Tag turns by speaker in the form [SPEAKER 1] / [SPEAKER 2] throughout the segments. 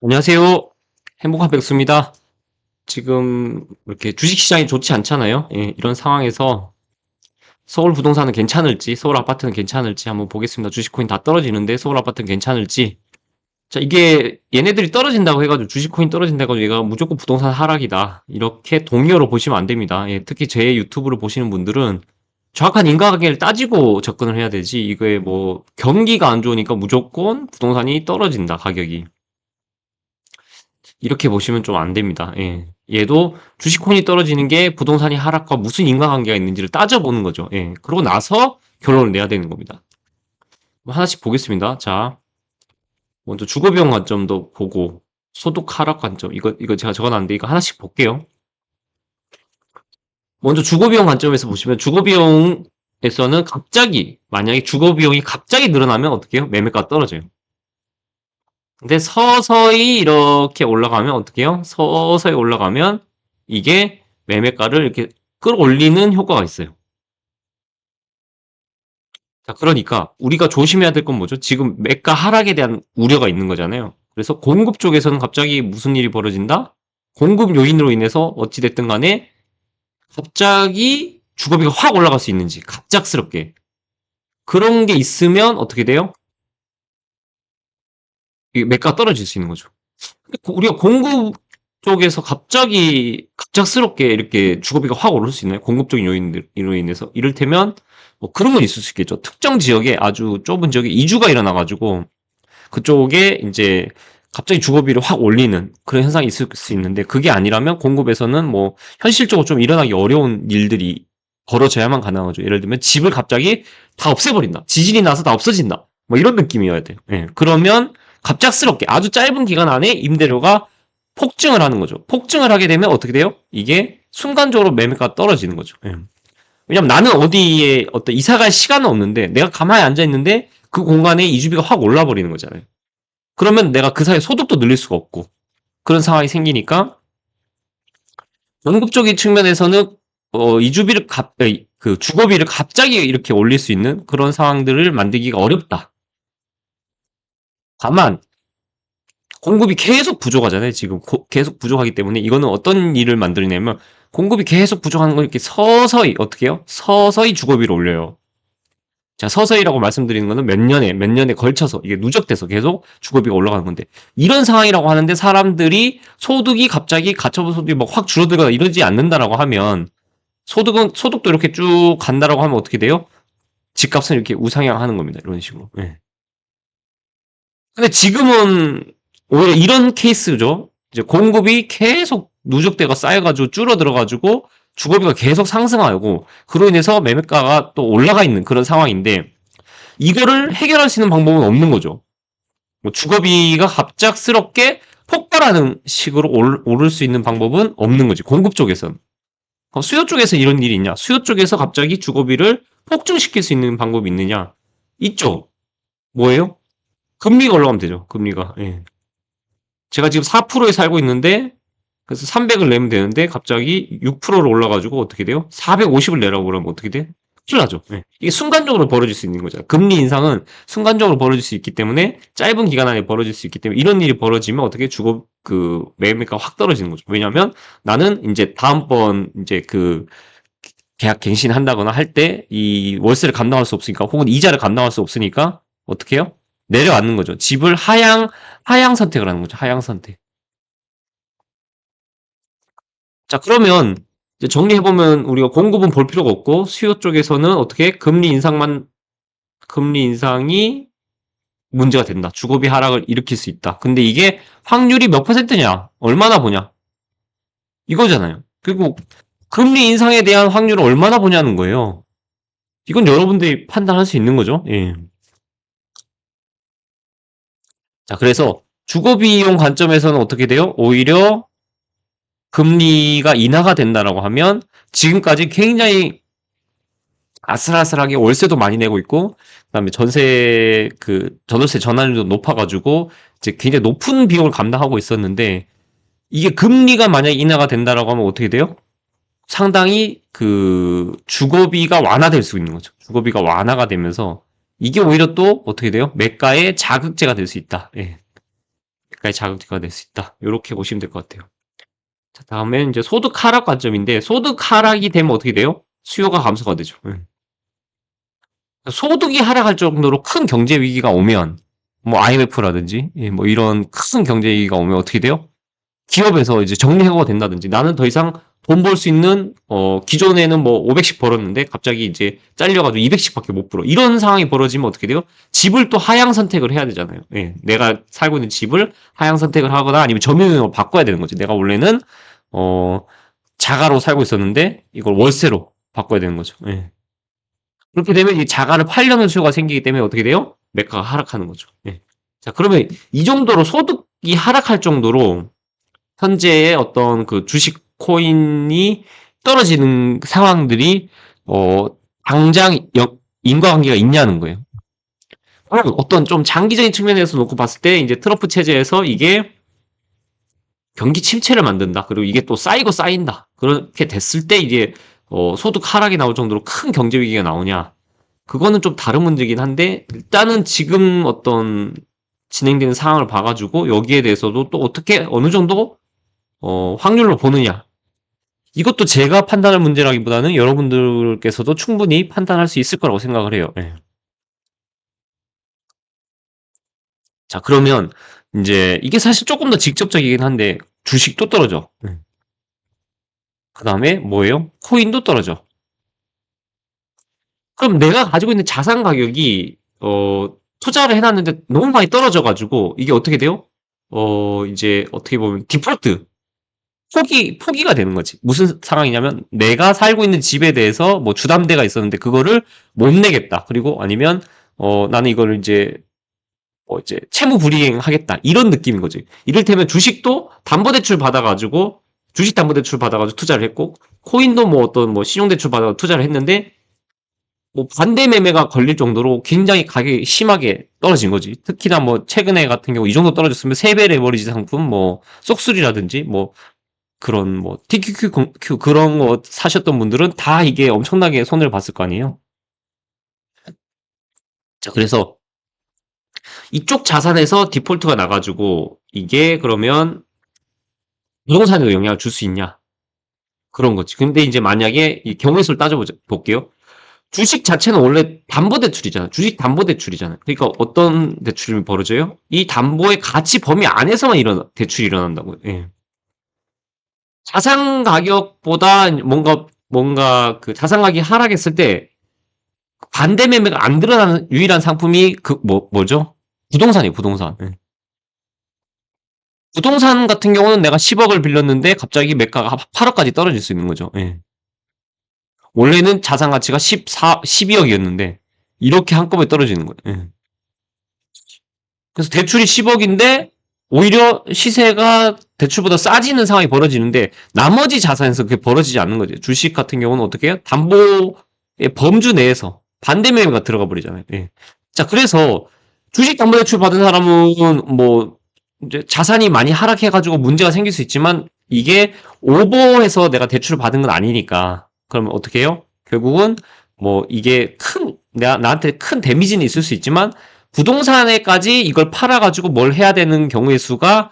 [SPEAKER 1] 안녕하세요. 행복한 백수입니다. 지금 이렇게 주식시장이 좋지 않잖아요. 예, 이런 상황에서 서울 부동산은 괜찮을지, 서울 아파트는 괜찮을지 한번 보겠습니다. 주식코인 다 떨어지는데 서울 아파트는 괜찮을지. 자, 이게 얘네들이 떨어진다고 해가지고 주식코인 떨어진다고 해가지고 얘가 무조건 부동산 하락이다. 이렇게 동의어로 보시면 안 됩니다. 예, 특히 제 유튜브를 보시는 분들은 정확한 인과관계를 따지고 접근을 해야 되지. 이거에 뭐 경기가 안 좋으니까 무조건 부동산이 떨어진다, 가격이. 이렇게 보시면 좀 안 됩니다. 예. 얘도 주식코인이 떨어지는 게 부동산이 하락과 무슨 인과관계가 있는지를 따져보는 거죠. 예. 그러고 나서 결론을 내야 되는 겁니다. 하나씩 보겠습니다. 자, 먼저 주거비용 관점도 보고, 소득 하락 관점, 이거 제가 적어놨는데 이거 하나씩 볼게요. 먼저 주거비용 관점에서 보시면 주거비용에서는 갑자기, 만약에 주거비용이 갑자기 늘어나면 어떻게 해요? 매매가 떨어져요. 근데 서서히 이렇게 올라가면 어떻게 해요? 서서히 올라가면 이게 매매가를 이렇게 끌어올리는 효과가 있어요. 자, 그러니까 우리가 조심해야 될 건 뭐죠? 지금 매가 하락에 대한 우려가 있는 거잖아요. 그래서 공급 쪽에서는 갑자기 무슨 일이 벌어진다? 공급 요인으로 인해서 어찌됐든 간에 갑자기 주거비가 확 올라갈 수 있는지 갑작스럽게 그런 게 있으면 어떻게 돼요? 이 매가가 떨어질 수 있는 거죠. 우리가 공급 쪽에서 갑자기 갑작스럽게 이렇게 주거비가 확 오를 수 있나요? 공급적인 요인으로 인해서 이를테면 뭐 그런 건 있을 수 있겠죠. 특정 지역에 아주 좁은 지역에 이주가 일어나가지고 그쪽에 이제 갑자기 주거비를 확 올리는 그런 현상이 있을 수 있는데 그게 아니라면 공급에서는 뭐 현실적으로 좀 일어나기 어려운 일들이 벌어져야만 가능하죠. 예를 들면 집을 갑자기 다 없애버린다. 지진이 나서 다 없어진다. 뭐 이런 느낌이어야 돼요. 예. 그러면 갑작스럽게 아주 짧은 기간 안에 임대료가 폭증을 하는 거죠. 폭증을 하게 되면 어떻게 돼요? 이게 순간적으로 매매가 떨어지는 거죠. 예. 왜냐면 나는 어디에 어떤 이사 갈 시간은 없는데 내가 가만히 앉아 있는데 그 공간에 이주비가 확 올라 버리는 거잖아요. 그러면 내가 그 사이에 소득도 늘릴 수가 없고 그런 상황이 생기니까 공급적인 측면에서는 이주비를 그 주거비를 갑자기 이렇게 올릴 수 있는 그런 상황들을 만들기가 어렵다. 다만 공급이 계속 부족하잖아요. 지금 계속 부족하기 때문에 이거는 어떤 일을 만들냐면 공급이 계속 부족한 걸 이렇게 서서히 어떻게 해요? 서서히 주거비를 올려요. 자, 서서히라고 말씀드리는 거는 몇 년에 걸쳐서 이게 누적돼서 계속 주거비가 올라가는 건데 이런 상황이라고 하는데 사람들이 소득이 갑자기 가처분 소득이 막 확 줄어들거나 이러지 않는다라고 하면 소득도 이렇게 쭉 간다라고 하면 어떻게 돼요? 집값은 이렇게 우상향하는 겁니다. 이런 식으로. 예. 근데 지금은 오히려 이런 케이스죠. 이제 공급이 계속 누적대가 쌓여가지고 줄어들어가지고 주거비가 계속 상승하고 그로 인해서 매매가가 또 올라가 있는 그런 상황인데 이거를 해결할 수 있는 방법은 없는 거죠. 뭐 주거비가 갑작스럽게 폭발하는 식으로 오를 수 있는 방법은 없는 거지. 공급 쪽에서는. 수요 쪽에서 이런 일이 있냐? 수요 쪽에서 갑자기 주거비를 폭증시킬 수 있는 방법이 있느냐? 있죠. 뭐예요? 금리가 올라가면 되죠. 금리가. 예. 제가 지금 4%에 살고 있는데 그래서 300을 내면 되는데 갑자기 6%로 올라가지고 어떻게 돼요? 450을 내라고 그러면 어떻게 돼? 큰일 나죠. 예. 이게 순간적으로 벌어질 수 있는 거죠. 금리 인상은 순간적으로 벌어질 수 있기 때문에 짧은 기간 안에 벌어질 수 있기 때문에 이런 일이 벌어지면 어떻게 주거 그 매매가 확 떨어지는 거죠. 왜냐하면 나는 이제 다음번 이제 그 계약 갱신한다거나 할 때 이 월세를 감당할 수 없으니까 혹은 이자를 감당할 수 없으니까 어떻게 해요? 내려앉는 거죠. 집을 하향 선택을 하는 거죠. 하향 선택. 자, 그러면 이제 정리해보면 우리가 공급은 볼 필요가 없고 수요 쪽에서는 어떻게 금리 인상이 문제가 된다. 주거비 하락을 일으킬 수 있다. 근데 이게 확률이 몇 퍼센트냐? 얼마나 보냐? 이거잖아요. 그리고 금리 인상에 대한 확률을 얼마나 보냐는 거예요. 이건 여러분들이 판단할 수 있는 거죠. 예. 자, 그래서 주거비용 관점에서는 어떻게 돼요? 오히려 금리가 인하가 된다라고 하면 지금까지 굉장히 아슬아슬하게 월세도 많이 내고 있고 그다음에 전월세 전환율도 높아가지고 이제 굉장히 높은 비용을 감당하고 있었는데 이게 금리가 만약에 인하가 된다라고 하면 어떻게 돼요? 상당히 그 주거비가 완화될 수 있는 거죠. 주거비가 완화가 되면서 이게 오히려 또 어떻게 돼요? 매가의 자극제가 될 수 있다. 예. 매가의 자금투기가 될 수 있다. 요렇게 보시면 될 것 같아요. 자, 다음엔 이제 소득 하락 관점인데, 소득 하락이 되면 어떻게 돼요? 수요가 감소가 되죠. 소득이 하락할 정도로 큰 경제 위기가 오면, 뭐 IMF라든지, 뭐 이런 큰 경제 위기가 오면 어떻게 돼요? 기업에서 이제 정리해고가 된다든지, 나는 더 이상 돈 벌 수 있는, 기존에는 뭐 500씩 벌었는데 갑자기 이제 잘려가지고 200씩밖에 못 벌어. 이런 상황이 벌어지면 어떻게 돼요? 집을 또 하향 선택을 해야 되잖아요. 예, 내가 살고 있는 집을 하향 선택을 하거나 아니면 점유율을 바꿔야 되는 거지. 내가 원래는, 어, 자가로 살고 있었는데 이걸 월세로 바꿔야 되는 거죠. 예. 그렇게 되면 이 자가를 팔려는 수요가 생기기 때문에 어떻게 돼요? 매가가 하락하는 거죠. 예. 자, 그러면 이 정도로 소득이 하락할 정도로 현재의 어떤 그 주식 코인이 떨어지는 상황들이 당장 인과관계가 있냐는 거예요. 어떤 좀 장기적인 측면에서 놓고 봤을 때 이제 트럼프 체제에서 이게 경기 침체를 만든다. 그리고 이게 또 쌓이고 쌓인다. 그렇게 됐을 때 이제 소득 하락이 나올 정도로 큰 경제 위기가 나오냐. 그거는 좀 다른 문제긴 한데 일단은 지금 어떤 진행되는 상황을 봐가지고 여기에 대해서도 또 어떻게 어느 정도 확률로 보느냐. 이것도 제가 판단할 문제라기보다는 여러분들께서도 충분히 판단할 수 있을 거라고 생각을 해요. 예. 자, 그러면 이제 이게 사실 조금 더 직접적이긴 한데 주식도 떨어져. 그 다음에 뭐예요? 코인도 떨어져. 그럼 내가 가지고 있는 자산 가격이 투자를 해놨는데 너무 많이 떨어져가지고 이게 어떻게 돼요? 이제 어떻게 보면 디폴트 포기가 되는 거지. 무슨 상황이냐면 내가 살고 있는 집에 대해서 뭐 주담대가 있었는데 그거를 못 내겠다. 그리고 아니면 나는 이거를 이제 채무 불이행하겠다. 이런 느낌인 거지. 이를테면 주식도 담보대출 받아가지고 주식 담보대출 받아가지고 투자를 했고 코인도 뭐 어떤 뭐 신용대출 받아서 투자를 했는데 뭐 반대 매매가 걸릴 정도로 굉장히 가격이 심하게 떨어진 거지. 특히나 뭐 최근에 같은 경우 이 정도 떨어졌으면 3배 레버리지 상품 뭐 쏙술이라든지 뭐 그런 뭐 TQQ 그런 거 사셨던 분들은 다 이게 엄청나게 손해를 봤을 거 아니에요. 자, 그래서 이쪽 자산에서 디폴트가 나가지고 이게 그러면 부동산에도 영향을 줄 수 있냐? 그런 거지. 근데 이제 만약에 이 경우의 수를 볼게요. 주식 자체는 원래 담보대출이잖아. 주식 담보대출이잖아. 그러니까 어떤 대출이 벌어져요? 이 담보의 가치 범위 안에서만 이런 대출이 일어난다고요. 예. 자산 가격보다 뭔가 그 자산 가격이 하락했을 때 반대 매매가 안 드러나는 유일한 상품이 뭐죠? 부동산이에요, 부동산. 예. 부동산 같은 경우는 내가 10억을 빌렸는데 갑자기 매가가 8억까지 떨어질 수 있는 거죠. 예. 원래는 자산 가치가 12억이었는데 이렇게 한꺼번에 떨어지는 거예요. 예. 그래서 대출이 10억인데 오히려 시세가 대출보다 싸지는 상황이 벌어지는데 나머지 자산에서 그게 벌어지지 않는 거죠. 주식 같은 경우는 어떻게 해요? 담보의 범주 내에서 반대 매매가 들어가 버리잖아요. 예. 자, 그래서 주식 담보대출 받은 사람은 뭐 이제 자산이 많이 하락해가지고 문제가 생길 수 있지만 이게 오버해서 내가 대출을 받은 건 아니니까 그러면 어떻게 해요? 결국은 뭐 이게 나한테 큰 데미지는 있을 수 있지만 부동산에까지 이걸 팔아가지고 뭘 해야 되는 경우의 수가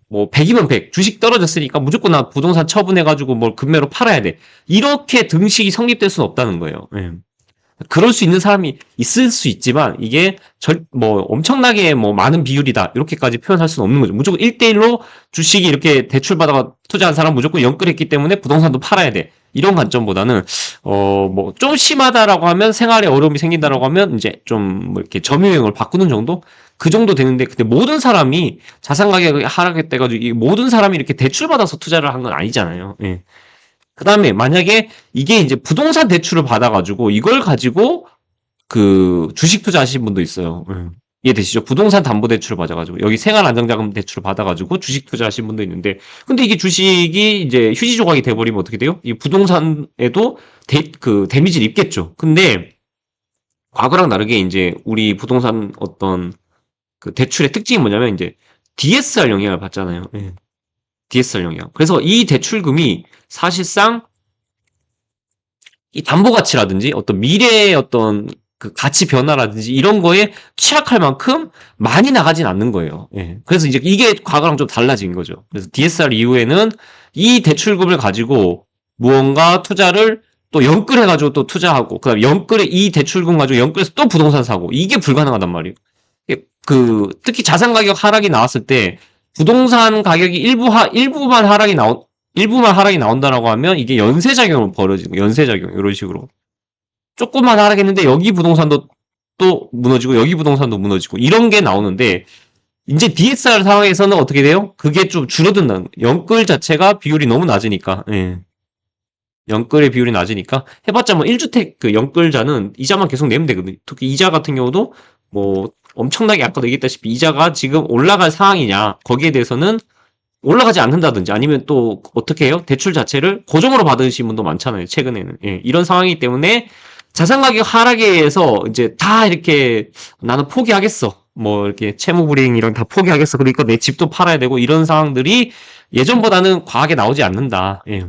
[SPEAKER 1] 뭐 100이면 100. 주식 떨어졌으니까 무조건 나 부동산 처분해가지고 뭘 급매로 팔아야 돼. 이렇게 등식이 성립될 수는 없다는 거예요. 예. 그럴 수 있는 사람이 있을 수 있지만 이게 뭐 엄청나게 뭐 많은 비율이다 이렇게까지 표현할 수는 없는 거죠. 무조건 1대1로 주식이 이렇게 대출받아가 투자한 사람 무조건 연끌했기 때문에 부동산도 팔아야 돼. 이런 관점보다는 뭐 좀 심하다라고 하면 생활에 어려움이 생긴다라고 하면 이제 좀 뭐 이렇게 점유형을 바꾸는 정도 그 정도 되는데 근데 모든 사람이 자산 가격이 하락했대가지고 이 모든 사람이 이렇게 대출 받아서 투자를 한 건 아니잖아요. 예. 그 다음에 만약에 이게 이제 부동산 대출을 받아가지고 이걸 가지고 그 주식 투자하신 분도 있어요. 이해되시죠? 부동산 담보대출을 받아가지고 여기 생활안정자금 대출을 받아가지고 주식 투자하신 분도 있는데 근데 이게 주식이 이제 휴지 조각이 돼버리면 어떻게 돼요? 이 부동산에도 데미지를 입겠죠. 근데 과거랑 다르게 이제 우리 부동산 어떤 그 대출의 특징이 뭐냐면 이제 DSR 영향을 받잖아요. 예. DSR 영향. 그래서 이 대출금이 사실상 이 담보 가치라든지 어떤 미래의 어떤 그 가치 변화라든지 이런 거에 취약할 만큼 많이 나가진 않는 거예요. 예. 그래서 이제 이게 과거랑 좀 달라진 거죠. 그래서 DSR 이후에는 이 대출금을 가지고 무언가 투자를 또 연끌해가지고 또 투자하고, 그 다음에 연끌에 이 대출금 가지고 연끌해서 또 부동산 사고, 이게 불가능하단 말이에요. 특히 자산 가격 하락이 나왔을 때, 부동산 가격이 일부만 하락이 나온다라고 하면 이게 연쇄작용으로 벌어지는 거예요. 연쇄작용, 이런 식으로. 조금만 하락했는데 여기 부동산도 또 무너지고 여기 부동산도 무너지고 이런 게 나오는데, 이제 DSR 상황에서는 어떻게 돼요? 그게 좀 줄어든다는 거예요. 연끌 자체가 비율이 너무 낮으니까. 예. 연끌의 비율이 낮으니까 해봤자 뭐 1주택 그 연끌자는 이자만 계속 내면 되거든요. 특히 이자 같은 경우도 뭐 엄청나게 아까도 얘기했다시피 이자가 지금 올라갈 상황이냐 거기에 대해서는 올라가지 않는다든지 아니면 또 어떻게 해요? 대출 자체를 고정으로 받으신 분도 많잖아요. 최근에는. 예, 이런 상황이기 때문에 자산 가격 하락에 의해서 이제 다 이렇게 나는 포기하겠어. 뭐 이렇게 채무 불이행 이런 다 포기하겠어. 그러니까 내 집도 팔아야 되고 이런 상황들이 예전보다는 과하게 나오지 않는다. 예.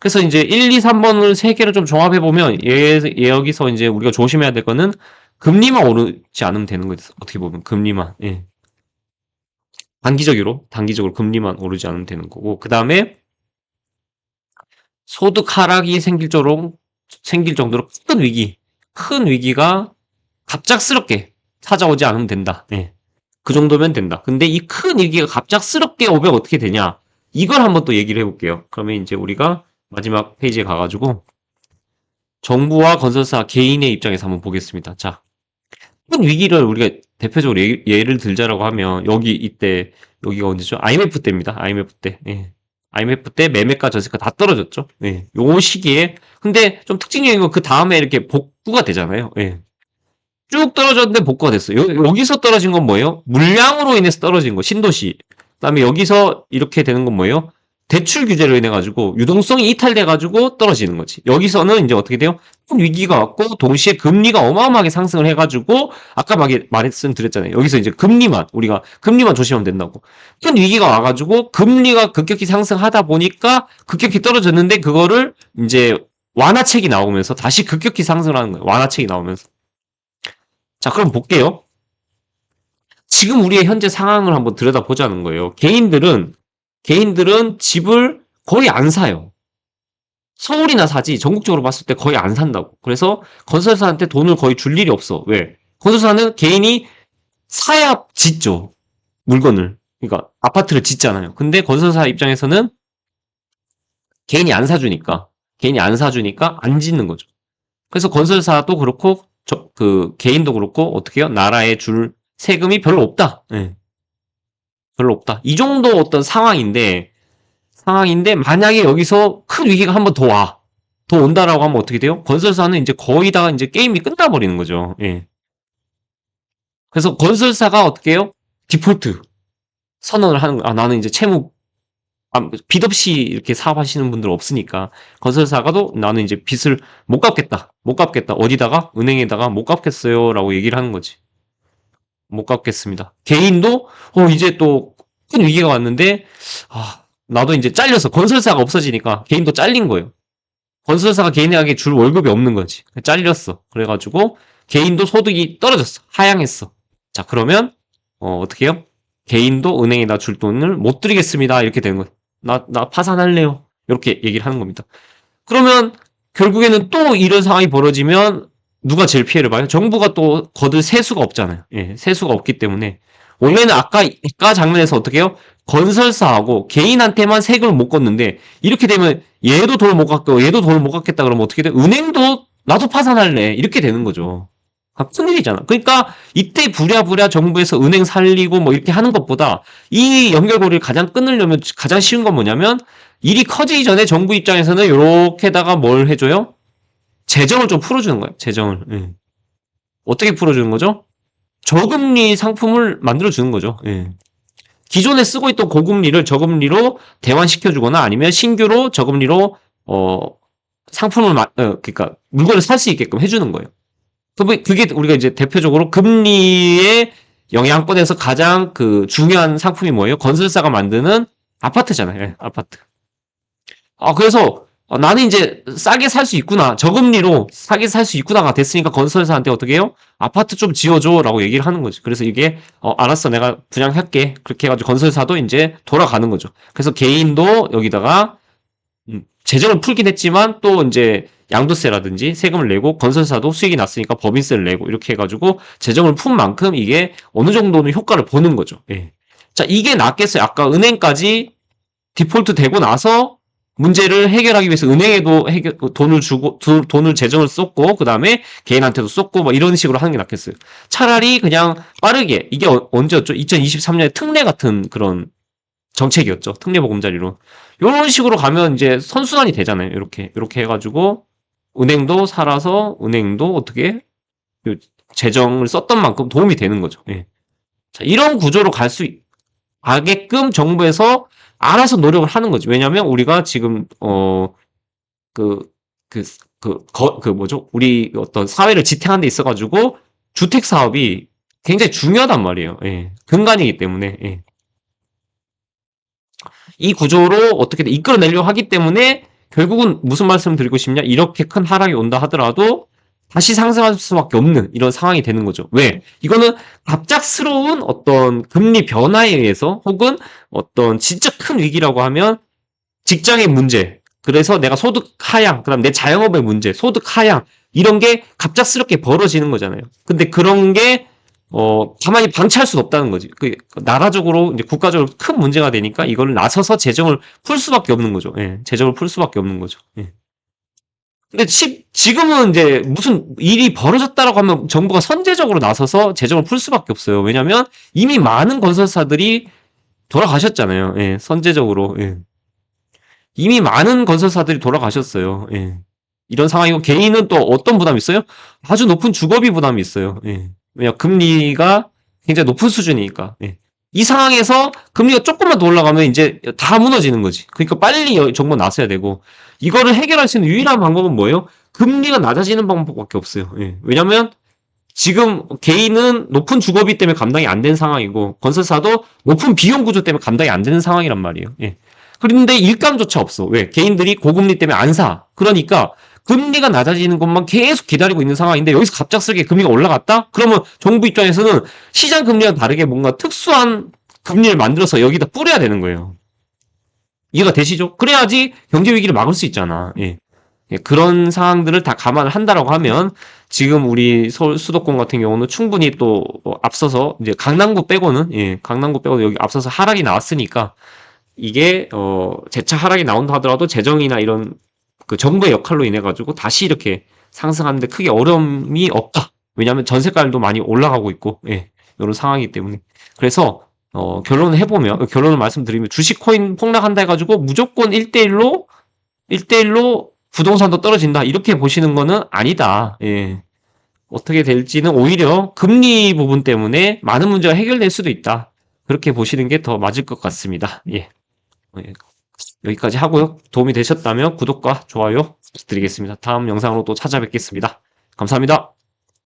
[SPEAKER 1] 그래서 이제 1, 2, 3번을 세 개를 좀 종합해 보면 여기서 이제 우리가 조심해야 될 거는 금리만 오르지 않으면 되는 거예요. 어떻게 보면 금리만. 예. 단기적으로 금리만 오르지 않으면 되는 거고, 그 다음에 소득 하락이 생길 정도로 큰 위기가 갑작스럽게 찾아오지 않으면 된다. 예. 그 정도면 된다. 근데 이 큰 위기가 갑작스럽게 오면 어떻게 되냐? 이걸 한번 또 얘기를 해볼게요. 그러면 이제 우리가 마지막 페이지에 가가지고 정부와 건설사 개인의 입장에서 한번 보겠습니다. 자, 큰 위기를 우리가 대표적으로 예를 들자라고 하면 여기가 언제죠? IMF 때입니다. IMF 때. 예. IMF 때 매매가 전세가 다 떨어졌죠. 예. 요 시기에 근데 좀 특징적인 건 그 다음에 이렇게 복구가 되잖아요. 예. 쭉 떨어졌는데 복구가 됐어요. 여기서 떨어진 건 뭐예요? 물량으로 인해서 떨어진 거, 신도시. 그다음에 여기서 이렇게 되는 건 뭐예요? 대출 규제로 인해 가지고 유동성이 이탈돼 가지고 떨어지는 거지. 여기서는 이제 어떻게 돼요? 큰 위기가 왔고 동시에 금리가 어마어마하게 상승을 해 가지고 아까 말씀드렸잖아요. 여기서 이제 우리가 금리만 조심하면 된다고. 큰 위기가 와 가지고 금리가 급격히 상승하다 보니까 급격히 떨어졌는데 그거를 이제 완화책이 나오면서 다시 급격히 상승을 하는 거예요. 완화책이 나오면서. 자, 그럼 볼게요. 지금 우리의 현재 상황을 한번 들여다보자는 거예요. 개인들은 집을 거의 안 사요. 서울이나 사지 전국적으로 봤을 때 거의 안 산다고. 그래서 건설사한테 돈을 거의 줄 일이 없어. 왜? 건설사는 개인이 사야 짓죠. 물건을. 그러니까 아파트를 짓잖아요. 근데 건설사 입장에서는 개인이 안 사주니까 안 짓는 거죠. 그래서 건설사도 그렇고 개인도 그렇고 어떻게 해요? 나라에 줄 세금이 별로 없다. 예. 별로 없다. 이 정도 어떤 상황인데 만약에 여기서 큰 위기가 한 번 더 온다라고 하면 어떻게 돼요? 건설사는 이제 거의 다 이제 게임이 끝나버리는 거죠. 예. 그래서 건설사가 어떻게 해요? 디폴트 선언을 하는 거야. 나는 이제 빚 없이 이렇게 사업하시는 분들 없으니까 건설사가도 나는 이제 빚을 못 갚겠다. 어디다가? 은행에다가 못 갚겠어요라고 얘기를 하는 거지. 못 갚겠습니다. 개인도 이제 또 큰 위기가 왔는데 나도 이제 잘려서 건설사가 없어지니까 개인도 잘린 거예요. 건설사가 개인에게 줄 월급이 없는 거지. 잘렸어. 그래가지고 개인도 소득이 떨어졌어. 하향했어. 자, 그러면 어떻게 해요? 개인도 은행에다 줄 돈을 못 드리겠습니다. 이렇게 되는 거예요. 나 파산할래요. 이렇게 얘기를 하는 겁니다. 그러면 결국에는 또 이런 상황이 벌어지면 누가 제일 피해를 봐요? 정부가 또 거둘 세수가 없잖아요. 예, 세수가 없기 때문에 원래는 아까 장면에서 어떻게 해요? 건설사하고 개인한테만 세금을 못 걷는데 이렇게 되면 얘도 돈을 못 갚고 얘도 돈을 못 갚겠다 그러면 어떻게 돼? 은행도 나도 파산할래. 이렇게 되는 거죠. 큰일이잖아. 그러니까 이때 부랴부랴 정부에서 은행 살리고 뭐 이렇게 하는 것보다 이 연결고리를 가장 끊으려면 가장 쉬운 건 뭐냐면 일이 커지기 전에 정부 입장에서는 이렇게다가 뭘 해줘요? 재정을 좀 풀어주는 거예요. 재정을. 예. 어떻게 풀어주는 거죠? 저금리 상품을 만들어주는 거죠. 예. 기존에 쓰고 있던 고금리를 저금리로 대환시켜주거나 아니면 신규로 저금리로 상품을 그러니까 물건을 살 수 있게끔 해주는 거예요. 그게 우리가 이제 대표적으로 금리의 영향권에서 가장 그 중요한 상품이 뭐예요? 건설사가 만드는 아파트잖아요. 예, 아파트. 그래서 나는 이제 싸게 살 수 있구나. 저금리로 싸게 살 수 있구나가 됐으니까 건설사한테 어떻게 해요? 아파트 좀 지어줘 라고 얘기를 하는 거지. 그래서 이게 알았어 내가 분양할게. 그렇게 해가지고 건설사도 이제 돌아가는 거죠. 그래서 개인도 여기다가 재정을 풀긴 했지만 또 이제 양도세라든지 세금을 내고 건설사도 수익이 났으니까 법인세를 내고 이렇게 해가지고 재정을 푼 만큼 이게 어느 정도는 효과를 보는 거죠. 예. 자, 이게 낫겠어요. 아까 은행까지 디폴트 되고 나서 문제를 해결하기 위해서 은행에도 돈을 주고 돈을 재정을 쏟고 그 다음에 개인한테도 쏟고 뭐 이런 식으로 하는 게 낫겠어요. 차라리 그냥 빠르게 이게 언제였죠? 2023년에 특례 같은 그런 정책이었죠. 특례 보금자리로. 이런 식으로 가면 이제 선순환이 되잖아요. 이렇게 해가지고 은행도 살아서 은행도 어떻게 재정을 썼던 만큼 도움이 되는 거죠. 예. 자, 이런 구조로 가게끔 정부에서 알아서 노력을 하는 거지. 왜냐면 우리가 지금 그 뭐죠? 우리 어떤 사회를 지탱하는 데 있어가지고 주택 사업이 굉장히 중요하단 말이에요. 예. 근간이기 때문에. 예. 이 구조로 어떻게든 이끌어내려고 하기 때문에 결국은 무슨 말씀을 드리고 싶냐? 이렇게 큰 하락이 온다 하더라도 다시 상승할 수밖에 없는 이런 상황이 되는 거죠. 왜? 이거는 갑작스러운 어떤 금리 변화에 의해서 혹은 어떤 진짜 큰 위기라고 하면 직장의 문제, 그래서 내가 소득 하향, 그다음 내 자영업의 문제, 소득 하향 이런 게 갑작스럽게 벌어지는 거잖아요. 근데 그런 게 가만히 방치할 수는 없다는 거지. 나라적으로 이제 국가적으로 큰 문제가 되니까 이걸 나서서 재정을 풀 수밖에 없는 거죠. 예, 재정을 풀 수밖에 없는 거죠. 예. 근데 지금은 이제 무슨 일이 벌어졌다라고 하면 정부가 선제적으로 나서서 재정을 풀 수밖에 없어요. 왜냐면 이미 많은 건설사들이 돌아가셨잖아요. 예, 선제적으로. 예. 이미 많은 건설사들이 돌아가셨어요. 예. 이런 상황이고 개인은 또 어떤 부담이 있어요? 아주 높은 주거비 부담이 있어요. 예. 왜냐 금리가 굉장히 높은 수준이니까. 예. 이 상황에서 금리가 조금만 더 올라가면 이제 다 무너지는 거지. 그러니까 빨리 정부 나서야 되고 이거를 해결할 수 있는 유일한 방법은 뭐예요? 금리가 낮아지는 방법밖에 없어요. 예. 왜냐면 지금 개인은 높은 주거비 때문에 감당이 안 된 상황이고 건설사도 높은 비용 구조 때문에 감당이 안 되는 상황이란 말이에요. 예. 그런데 일감조차 없어. 왜? 개인들이 고금리 때문에 안 사. 그러니까 금리가 낮아지는 것만 계속 기다리고 있는 상황인데 여기서 갑작스럽게 금리가 올라갔다? 그러면 정부 입장에서는 시장 금리와 다르게 뭔가 특수한 금리를 만들어서 여기다 뿌려야 되는 거예요. 이해가 되시죠? 그래야지 경제 위기를 막을 수 있잖아. 예. 예, 그런 상황들을 다 감안을 한다라고 하면 지금 우리 서울 수도권 같은 경우는 충분히 또 앞서서 이제 강남구 빼고는 강남구 빼고 여기 앞서서 하락이 나왔으니까 이게 재차 하락이 나온다 하더라도 재정이나 이런 그 정부의 역할로 인해 가지고 다시 이렇게 상승하는데 크게 어려움이 없다. 왜냐하면 전세가율도 많이 올라가고 있고 이런 상황이기 때문에 그래서 결론을 해보면 결론을 말씀드리면 주식 코인 폭락한다 해가지고 무조건 1대1로 부동산도 떨어진다 이렇게 보시는 거는 아니다. 예. 어떻게 될지는 오히려 금리 부분 때문에 많은 문제가 해결될 수도 있다. 그렇게 보시는 게 더 맞을 것 같습니다. 예. 예. 여기까지 하고요. 도움이 되셨다면 구독과 좋아요 부탁드리겠습니다. 다음 영상으로 또 찾아뵙겠습니다. 감사합니다.